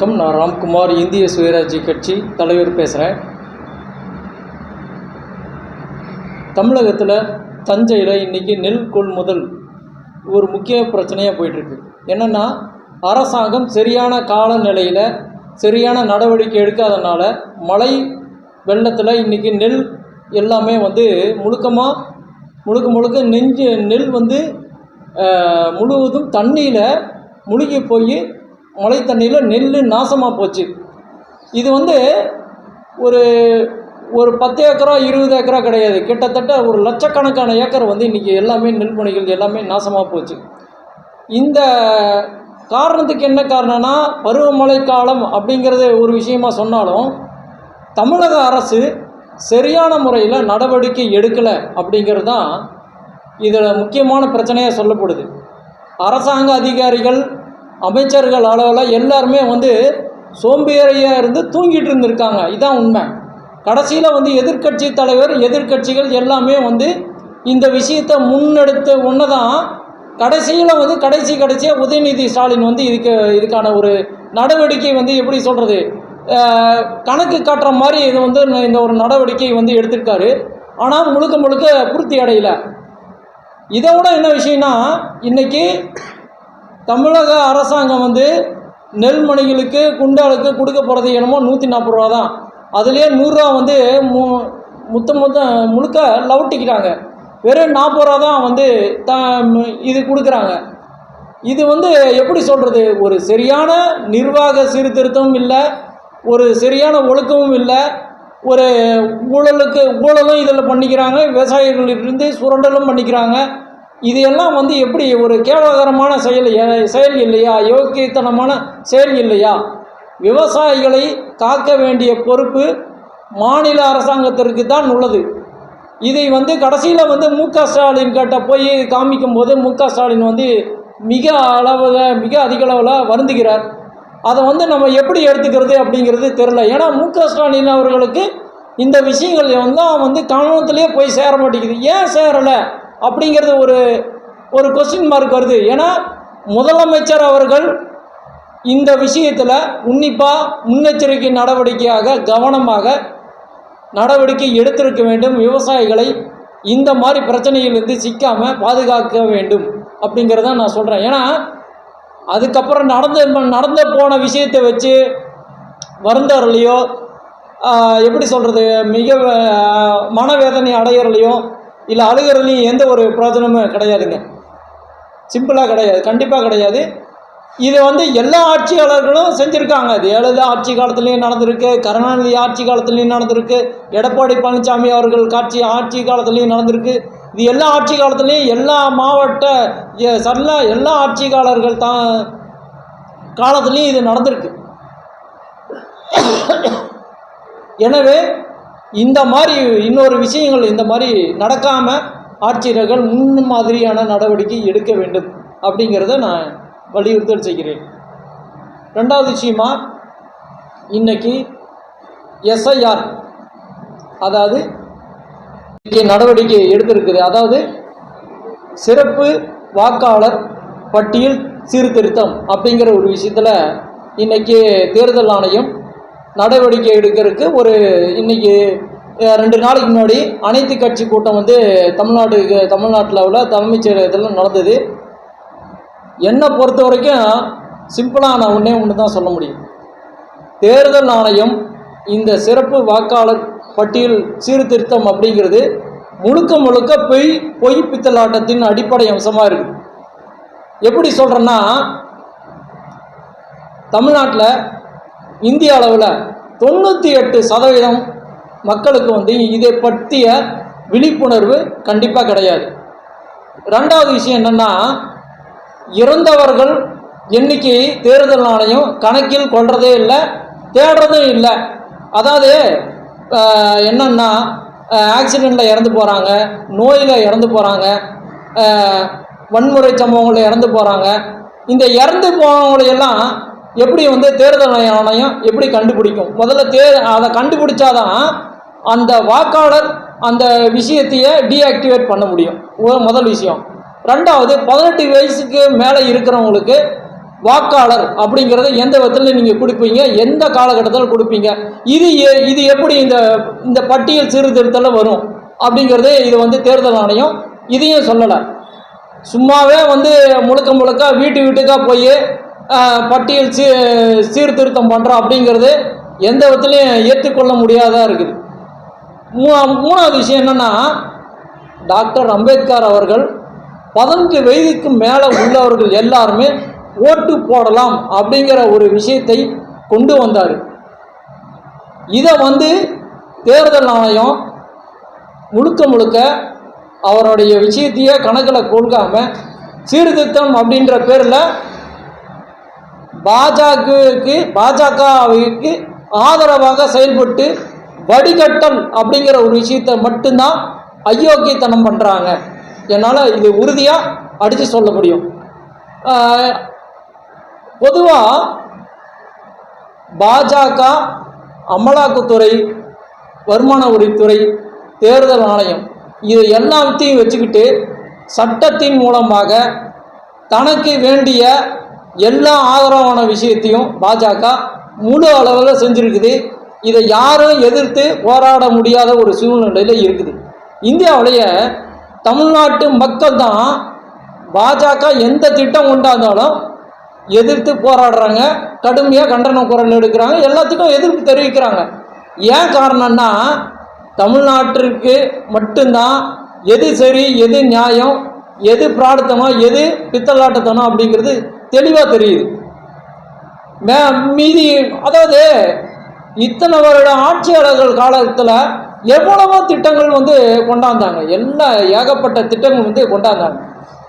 வணக்கம். நான் ராம்குமார், இந்திய சுயராஜ்ய கட்சி தலைவர் பேசுகிறேன். தமிழகத்தில் தஞ்சையில் இன்றைக்கி நெல் கொள்முதல் ஒரு முக்கிய பிரச்சனையாக போயிட்டுருக்கு. என்னென்னா, அரசாங்கம் சரியான காலநிலையில் சரியான நடவடிக்கை எடுக்காதனால மழை வெள்ளத்தில் இன்றைக்கி நெல் எல்லாமே முழுக்க நெல் முழுவதும் தண்ணியில் முழுகி போய் மழை தண்ணியில் நெல் நாசமாக போச்சு. இது ஒரு 10 ஏக்கரா 20 ஏக்கரா கிடையாது, கிட்டத்தட்ட ஒரு லட்சக்கணக்கான ஏக்கர் இன்றைக்கி எல்லாமே நெல்மணிகள் எல்லாமே நாசமாக போச்சு. இந்த காரணத்துக்கு என்ன காரணம்னா, பருவமழை காலம் அப்படிங்கிறது ஒரு விஷயமா சொன்னாலும் தமிழக அரசு சரியான முறையில் நடவடிக்கை எடுக்கலை அப்படிங்கிறது தான் இதில் முக்கியமான பிரச்சனையாக சொல்லப்படுது. அரசாங்க அதிகாரிகள், அமைச்சர்கள் அளவில் எல்லாருமே சோம்பேறியாக இருந்து தூங்கிட்டு இருந்திருக்காங்க. இதுதான் உண்மை. கடைசியில் எதிர்க்கட்சி தலைவர், எதிர்க்கட்சிகள் எல்லாமே இந்த விஷயத்தை முன்னெடுத்த ஒன்று தான் கடைசியில் கடைசியாக உதயநிதி ஸ்டாலின் இதுக்கான ஒரு நடவடிக்கை எப்படி சொல்கிறது, கணக்கு காட்டுற மாதிரி இது இந்த ஒரு நடவடிக்கை எடுத்திருக்காரு. ஆனால் முழுக்க பூர்த்தி அடையலை. இதை விட என்ன விஷயம்னா, இன்றைக்கி தமிழக அரசாங்கம் நெல்மணிகளுக்கு குண்டாலுக்கு கொடுக்க போகிறது என்னமோ 140 ரூபா தான். அதுலேயே 100 ரூபா முழுக்க லவுட்டிக்கிறாங்க. வெறும் 40 ரூபா தான் இது கொடுக்குறாங்க. இது எப்படி சொல்கிறது, ஒரு சரியான நிர்வாக சீர்திருத்தமும் இல்லை, ஒரு சரியான ஒழுக்கமும் இல்லை, ஒரு ஊழலும் இதில் பண்ணிக்கிறாங்க, விவசாயிகளிலிருந்து சுரண்டலும் பண்ணிக்கிறாங்க. இது எல்லாம் எப்படி ஒரு கேவலகரமான செயல் இல்லையா, யோக்கியத்தனமான செயல் இல்லையா? விவசாயிகளை காக்க வேண்டிய பொறுப்பு மாநில அரசாங்கத்திற்கு தான் உள்ளது. இதை கடைசியில் மு.க. ஸ்டாலின் கிட்ட போய் காமிக்கும்போது மு.க. ஸ்டாலின் மிக அதிக அளவில் வருந்துகிறார். அதை நம்ம எப்படி எடுத்துக்கிறது அப்படிங்கிறது தெரில. ஏன்னா மு.க. ஸ்டாலின் அவர்களுக்கு இந்த விஷயங்கள் கவனத்திலேயே போய் சேர மாட்டேங்குது. ஏன் சேரலை அப்படிங்கிறது ஒரு கொஸ்டின் மார்க் வருது. ஏன்னா முதலமைச்சர் அவர்கள் இந்த விஷயத்தில் உன்னிப்பாக முன்னெச்சரிக்கை நடவடிக்கையாக கவனமாக நடவடிக்கை எடுத்திருக்க வேண்டும். விவசாயிகளை இந்த மாதிரி பிரச்சனையிலிருந்து சிக்காமல் பாதுகாக்க வேண்டும் அப்படிங்கிறத நான் சொல்கிறேன். ஏன்னா அதுக்கப்புறம் நடந்து போன விஷயத்தை வச்சு வருந்தரலையோ, எப்படி சொல்கிறது, மிக மனவேதனை அடையிறலையோ இல்லை அழுகிறதுலையும் எந்த ஒரு பிரயோஜனமும் கிடையாதுங்க. சிம்பிளாக கிடையாது, கண்டிப்பாக கிடையாது. இது எல்லா ஆட்சியாளர்களும் செஞ்சுருக்காங்க. ஜெயலலிதா ஆட்சி காலத்துலேயும் நடந்திருக்கு, கருணாநிதி ஆட்சி காலத்துலேயும் நடந்திருக்கு, எடப்பாடி பழனிசாமி அவர்கள் ஆட்சி காலத்துலேயும் நடந்திருக்கு. இது எல்லா ஆட்சி காலத்துலேயும் எல்லா மாவட்ட எல்லா ஆட்சியாளர்கள் காலத்துலேயும் இது நடந்திருக்கு. எனவே இந்த மாதிரி இன்னொரு விஷயங்கள் இந்த மாதிரி நடக்காமல் ஆட்சியர்கள் மாதிரியான நடவடிக்கை எடுக்க வேண்டும் அப்படிங்கிறத நான் வலியுறுத்தல் செய்கிறேன். ரெண்டாவது விஷயமா, இன்னைக்கு எஸ்ஐஆர் அதாவது நடவடிக்கை எடுத்திருக்குது. அதாவது சிறப்பு வாக்காளர் பட்டியல் சீர்திருத்தம் அப்படிங்கிற ஒரு விஷயத்தில் இன்னைக்கு தேர்தல் ஆணையம் நடவடிக்கை எடுக்கிறதுக்கு இன்னைக்கு 2 நாளைக்கு முன்னாடி அனைத்து கட்சி கூட்டம் தமிழ்நாட்டில் உள்ள தலைமைச் செயலகத்தில் நடந்தது. என்னை பொறுத்த வரைக்கும் சிம்பிளாக நான் ஒன்று தான் சொல்ல முடியும். தேர்தல் ஆணையம் இந்த சிறப்பு வாக்காளர் பட்டியல் சீர்திருத்தம் அப்படிங்கிறது முழுக்க பொய் பித்தலாட்டத்தின் அடிப்படை அம்சமாக இருக்குது. எப்படி சொல்கிறேன்னா, தமிழ்நாட்டில் இந்திய அளவில் 98% மக்களுக்கு இதை பற்றிய விழிப்புணர்வு கண்டிப்பாக கிடையாது. ரெண்டாவது விஷயம் என்னென்னா, இறந்தவர்கள் எண்ணிக்கை தேர்தல் ஆணையம் கணக்கில் கொள்றதே இல்லை, தேடுறதும் இல்லை. அதாவது என்னென்னா, ஆக்சிடெண்ட்டில் இறந்து போகிறாங்க, நோயில் இறந்து போகிறாங்க, வன்முறை சம்பவங்களில் இறந்து போகிறாங்க. இந்த இறந்து போனவங்களையெல்லாம் எப்படி தேர்தல் ஆணையம் எப்படி கண்டுபிடிக்கும்? முதல்ல அதை கண்டுபிடிச்சாதான் அந்த வாக்காளர் அந்த விஷயத்தையே டீஆக்டிவேட் பண்ண முடியும். முதல் விஷயம். ரெண்டாவது, 18 வயசுக்கு மேலே இருக்கிறவங்களுக்கு வாக்காளர் அப்படிங்கிறத எந்த விதத்தில் நீங்கள் கொடுப்பீங்க, எந்த காலகட்டத்தில் கொடுப்பீங்க, இது எப்படி இந்த பட்டியல் சீர்திருத்தத்தில் வரும் அப்படிங்கிறது இது வந்து தேர்தல் ஆணையம் இதையும் சொல்லலை. சும்மாவே வந்து முழுக்க வீட்டுக்காக போய் பட்டியல் சீர்திருத்தம் பண்ணுறோம் அப்படிங்கிறது எந்த விதத்துலையும் ஏற்றுக்கொள்ள முடியாததாக இருக்குது. மூணாவது விஷயம் என்னென்னா, டாக்டர் அம்பேத்கர் அவர்கள் 18 வயதுக்கு மேலே உள்ளவர்கள் எல்லாருமே ஓட்டு போடலாம் அப்படிங்கிற ஒரு விஷயத்தை கொண்டு வந்தார். இதை வந்து தேர்தல் ஆணையம் முழுக்க அவருடைய விஷயத்தையே கணக்கில் கொடுக்காம சீர்திருத்தம் அப்படின்ற பேரில் பாஜகவுக்கு ஆதரவாக செயல்பட்டு வடிகட்டல் அப்படிங்கிற ஒரு விஷயத்தை மட்டும்தான் அயோக்கியத்தனம் பண்ணுறாங்க. என்னால் இது உறுதியாக அடித்து சொல்ல முடியும். பொதுவாக பாஜக, அமலாக்கத்துறை, வருமான வரித்துறை, தேர்தல் ஆணையம் இது எல்லாத்தையும் வச்சுக்கிட்டு சட்டத்தின் மூலமாக தனக்கு வேண்டிய எல்லா ஆதரவான விஷயத்தையும் பாஜக முழு அளவில் செஞ்சுருக்குது. இதை யாரும் எதிர்த்து போராட முடியாத ஒரு சூழ்நிலையில் இருக்குது. இந்தியாவிலேயே தமிழ்நாட்டு மக்கள் தான் பாஜக எந்த திட்டம் கொண்டாந்தாலும் எதிர்த்து போராடுறாங்க, கடுமையாக கண்டன குரல் எடுக்கிறாங்க, எல்லாத்துக்கும் எதிர்ப்பு தெரிவிக்கிறாங்க. ஏன் காரணம்னா, தமிழ்நாட்டிற்கு மட்டும்தான் எது சரி, எது நியாயம், எது பிரார்த்தனம், எது பித்தலாட்டத்தனம் அப்படிங்கிறது தெளிவாக தெரியுது. மீதி அதாவது இத்தனை வருட ஆட்சியாளர்கள் காலத்தில் எவ்வளவோ திட்டங்கள் வந்து கொண்டாந்தாங்க, எல்லா ஏகப்பட்ட திட்டங்கள் வந்து கொண்டாந்தாங்க.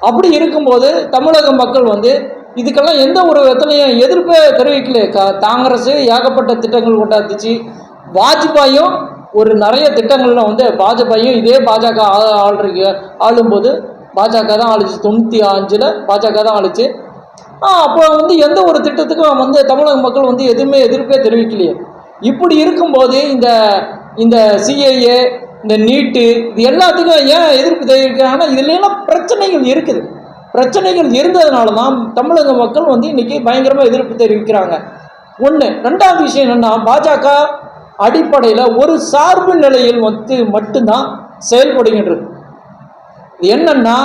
அப்படி இருக்கும்போது தமிழக மக்கள் வந்து இதுக்கெல்லாம் எந்த ஒரு விதத்துலையும் எதிர்ப்பே தெரிவிக்கல. காங்கிரஸ் ஏகப்பட்ட திட்டங்கள் கொண்டாந்துச்சு. வாஜ்பாயும் ஒரு நிறைய திட்டங்களில் வந்து வாஜ்பாயும் இதே பாஜக ஆளும்போது பாஜக தான் ஆளுச்சு. 95 பாஜக தான் ஆளுச்சு. அப்போ வந்து எந்த ஒரு திட்டத்துக்கும் வந்து தமிழக மக்கள் வந்து எதுவுமே எதிர்ப்பே தெரிவிக்கலையே. இப்படி இருக்கும்போது இந்த சிஏஏ, இந்த நீட்டு, இது எல்லாத்துக்கும் ஏன் எதிர்ப்பு தெரிவிக்கிறாங்கன்னா இதுலாம் பிரச்சனைகள் இருக்குது. பிரச்சனைகள் இருந்ததுனால தான் தமிழக மக்கள் வந்து இன்னைக்கு பயங்கரமாக எதிர்ப்பு தெரிவிக்கிறாங்க. ஒன்று. ரெண்டாவது விஷயம் என்னென்னா, பாஜக அடிப்படையில் ஒரு சார்பு நிலையில் வந்து மட்டும்தான் செயல்படுகின்றது. என்னன்னா,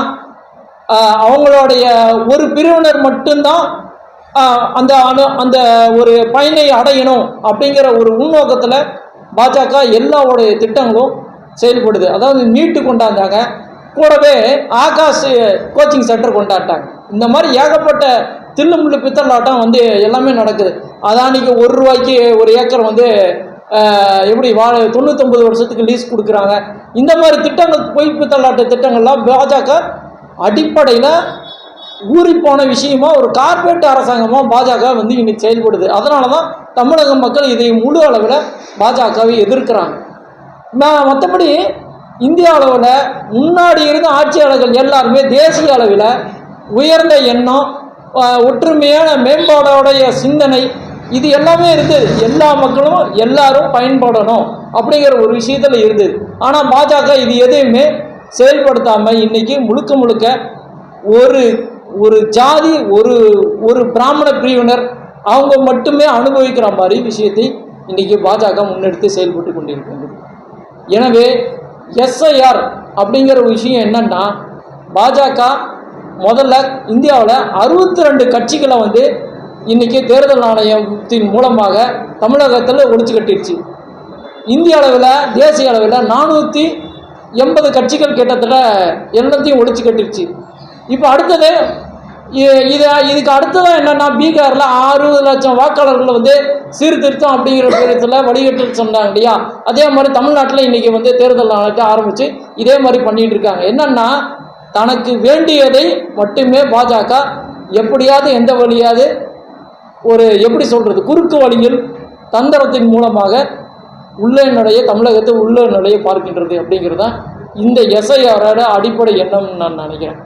அவங்களுடைய ஒரு பிரிவினர் மட்டும்தான் அந்த ஒரு பயனை அடையணும் அப்படிங்கிற ஒரு உள்நோக்கத்தில் பாஜக எல்லாவுடைய திட்டங்களும் செயல்படுது. அதாவது நீட்டு கொண்டாந்தாங்க, கூடவே ஆகாஷ் கோச்சிங் சென்டர் கொண்டாட்டாங்க. இந்த மாதிரி ஏகப்பட்ட தில்லுமுள்ளு பித்தலாட்டம் வந்து எல்லாமே நடக்குது. அதானிக்கு 1 ரூபாய்க்கு ஒரு ஏக்கர் வந்து எப்படி 99 வருஷத்துக்கு லீஸ் கொடுக்குறாங்க. இந்த மாதிரி திட்டங்கள், பொய் பித்தலாட்ட திட்டங்கள்லாம் பாஜக அடிப்படையில் ஊறிப்போன விஷயமா ஒரு கார்பரேட் அரசாங்கமாக பாஜக வந்து இன்னைக்கு செயல்படுது. அதனால தான் தமிழக மக்கள் இதை முழு அளவில் பாஜகவை எதிர்க்கிறாங்க. மற்றபடி இந்திய அளவில் முன்னாடி இருந்த ஆட்சியாளர்கள் எல்லாருமே தேசிய அளவில் உயர்ந்த எண்ணம், ஒற்றுமையான மேம்பாடோடைய சிந்தனை, இது எல்லாமே இருந்தது. எல்லா மக்களும் எல்லாரும் பயன்படணும் அப்படிங்கிற ஒரு விஷயத்தில் இருந்தது. ஆனால் பாஜக இது எதையுமே செயல்படுத்தாமல் இன்னைக்கு முழுக்க ஒரு ஜாதி, ஒரு பிராமண பிரிவினர் அவங்க மட்டுமே அனுபவிக்கிற மாதிரி விஷயத்தை இன்னைக்கு பாஜக முன்னெடுத்து செயல்பட்டு கொண்டிருக்கின்றது. எனவே எஸ்ஐஆர் அப்படிங்கிற விஷயம் என்னன்னா, பாஜக முதல்ல இந்தியாவில் 62 கட்சிகளை வந்து இன்னைக்கு தேர்தல் ஆணையத்தின் மூலமாக தமிழகத்தில் ஒழிச்சு கட்டிடுச்சு. இந்திய அளவில், தேசிய அளவில் 480 கட்சிகள் கிட்டத்தட்ட எல்லாத்தையும் ஒழிச்சு கட்டிடுச்சு. இப்போ அடுத்தது இதுக்கு அடுத்ததான் என்னன்னா, பீகாரில் 60 லட்சம் வாக்காளர்களை வந்து சீர்திருத்தம் அப்படிங்கிற பேரத்தில் வழிகட்டு சொன்னாங்க இல்லையா. அதே மாதிரி தமிழ்நாட்டில் இன்னைக்கு வந்து தேர்தல் ஆணையத்தை ஆரம்பித்து இதே மாதிரி பண்ணிட்டு இருக்காங்க. என்னன்னா, தனக்கு வேண்டியதை மட்டுமே பாஜக எப்படியாவது எந்த வழியாவது ஒரு எப்படி சொல்றது, குறுக்கு வழியில் தந்திரத்தின் மூலமாக தமிழகத்தை உள்ள நுழைய பார்க்கின்றது அப்படிங்கிறது தான் இந்த எஸ்ஐஆரோட அடிப்படை எண்ணம்னு நான் நினைக்கிறேன்.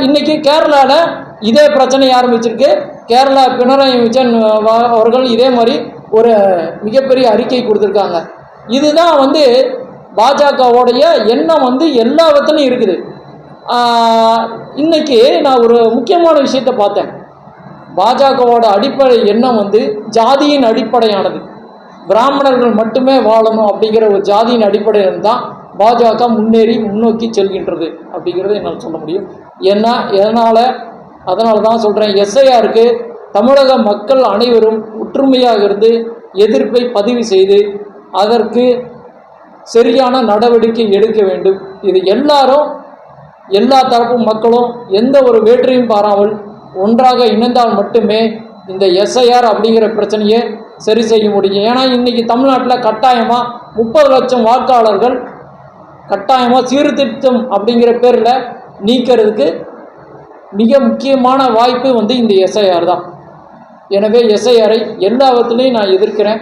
இன்னைக்கு கேரளாவில் இதே பிரச்சனை ஆரம்பிச்சிருக்கு. கேரளா பினராயி விஜயன் அவர்கள் இதே மாதிரி ஒரு மிகப்பெரிய அறிக்கை கொடுத்துருக்காங்க. இதுதான் வந்து பாஜகவுடைய எண்ணம் வந்து எல்லா விதத்துலையும் இருக்குது. இன்னைக்கு நான் ஒரு முக்கியமான விஷயத்தை பார்த்தேன். பாஜகவோட அடிப்படை எண்ணம் வந்து ஜாதியின் அடிப்படையானது. பிராமணர்கள் மட்டுமே வாழணும் அப்படிங்கிற ஒரு ஜாதியின் அடிப்படையில் தான் பாஜக முன்னோக்கி செல்கின்றது அப்படிங்கிறத என்னால் சொல்ல முடியும். அதனால தான் சொல்கிறேன், எஸ்ஐஆருக்கு தமிழக மக்கள் அனைவரும் ஒற்றுமையாக இருந்து எதிர்ப்பை பதிவு செய்து அதற்கு சரியான நடவடிக்கை எடுக்க வேண்டும். இது எல்லா தரப்பு மக்களும் எந்த ஒரு வேற்றையும் பாராமல் ஒன்றாக இணைந்தால் மட்டுமே இந்த எஸ்ஐஆர் அப்படிங்கிற பிரச்சனையை சரி செய்ய முடியும். ஏன்னா இன்றைக்கி தமிழ்நாட்டில் கட்டாயமாக 30 லட்சம் வாக்காளர்கள் கட்டாயமாக சீர்திருத்தம் அப்படிங்கிற பேரில் நீக்கிறதுக்கு மிக முக்கியமான வாய்ப்பு வந்து இந்த எஸ்ஐஆர் தான். எனவே எஸ்ஐஆரை எல்லா விதத்துலையும் நான் எதிர்க்கிறேன்.